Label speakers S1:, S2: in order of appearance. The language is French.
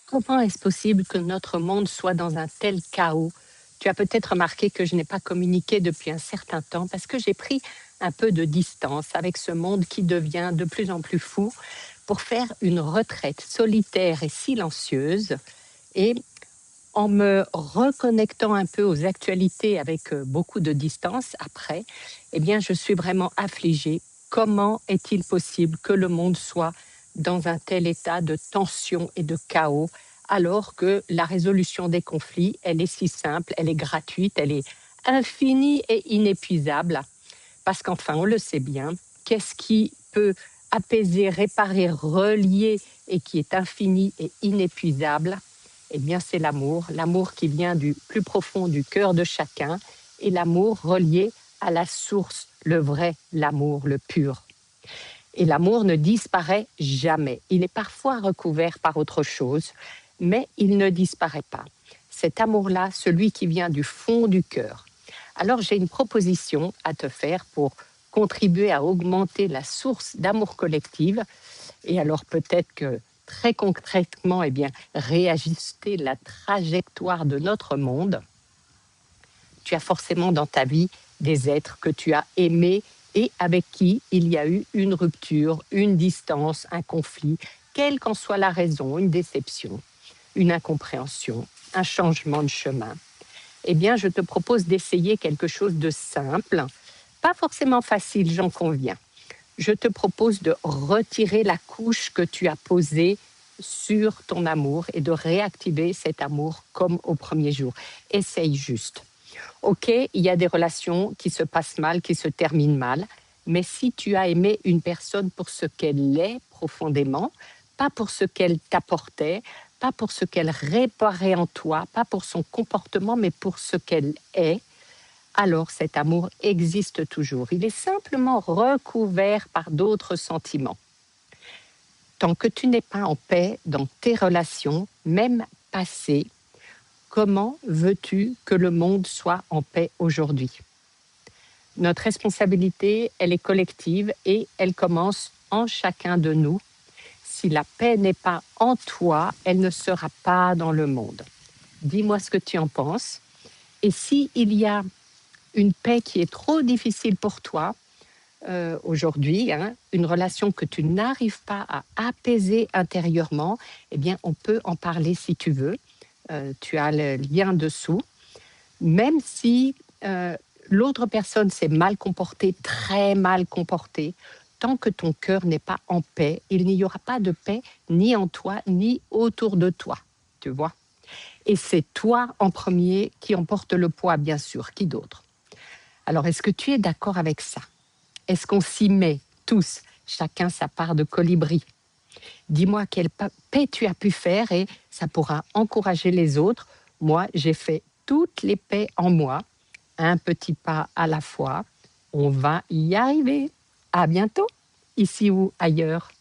S1: Comment est-ce possible que notre monde soit dans un tel chaos? Tu as peut-être remarqué que je n'ai pas communiqué depuis un certain temps parce que j'ai pris un peu de distance avec ce monde qui devient de plus en plus fou pour faire une retraite solitaire et silencieuse. Et en me reconnectant un peu aux actualités avec beaucoup de distance après, eh bien, je suis vraiment affligée. Comment est-il possible que le monde soit dans un tel état de tension et de chaos alors que la résolution des conflits, elle est si simple, elle est gratuite, elle est infinie et inépuisable? Parce qu'enfin, on le sait bien, qu'est-ce qui peut apaiser, réparer, relier et qui est infini et inépuisable? Eh bien, c'est l'amour qui vient du plus profond du cœur de chacun et l'amour relié à la source, le vrai, l'amour, le pur. Et l'amour ne disparaît jamais. Il est parfois recouvert par autre chose, mais il ne disparaît pas. Cet amour-là, celui qui vient du fond du cœur. Alors j'ai une proposition à te faire pour contribuer à augmenter la source d'amour collective. Et alors peut-être que très concrètement, eh bien, réajuster la trajectoire de notre monde. Tu as forcément dans ta vie des êtres que tu as aimés et avec qui il y a eu une rupture, une distance, un conflit, quelle qu'en soit la raison, une déception, une incompréhension, un changement de chemin. Eh bien, je te propose d'essayer quelque chose de simple, pas forcément facile, j'en conviens. Je te propose de retirer la couche que tu as posée sur ton amour et de réactiver cet amour comme au premier jour. Essaye juste. Ok, il y a des relations qui se passent mal, qui se terminent mal, mais si tu as aimé une personne pour ce qu'elle est profondément, pas pour ce qu'elle t'apportait, pas pour ce qu'elle réparait en toi, pas pour son comportement, mais pour ce qu'elle est, alors cet amour existe toujours. Il est simplement recouvert par d'autres sentiments. Tant que tu n'es pas en paix dans tes relations, même passées, comment veux-tu que le monde soit en paix aujourd'hui? Notre responsabilité, elle est collective et elle commence en chacun de nous. Si la paix n'est pas en toi, elle ne sera pas dans le monde. Dis-moi ce que tu en penses. Et s'il y a une paix qui est trop difficile pour toi aujourd'hui, une relation que tu n'arrives pas à apaiser intérieurement, eh bien, on peut en parler si tu veux. Tu as le lien dessous. Même si l'autre personne s'est mal comportée, très mal comportée, tant que ton cœur n'est pas en paix, il n'y aura pas de paix ni en toi, ni autour de toi, tu vois. Et c'est toi en premier qui en porte le poids, bien sûr, qui d'autre? Alors, est-ce que tu es d'accord avec ça? Est-ce qu'on s'y met tous, chacun sa part de colibri? Dis-moi quelle paix tu as pu faire et ça pourra encourager les autres. Moi, j'ai fait toutes les paix en moi, un petit pas à la fois. On va y arriver. À bientôt, ici ou ailleurs.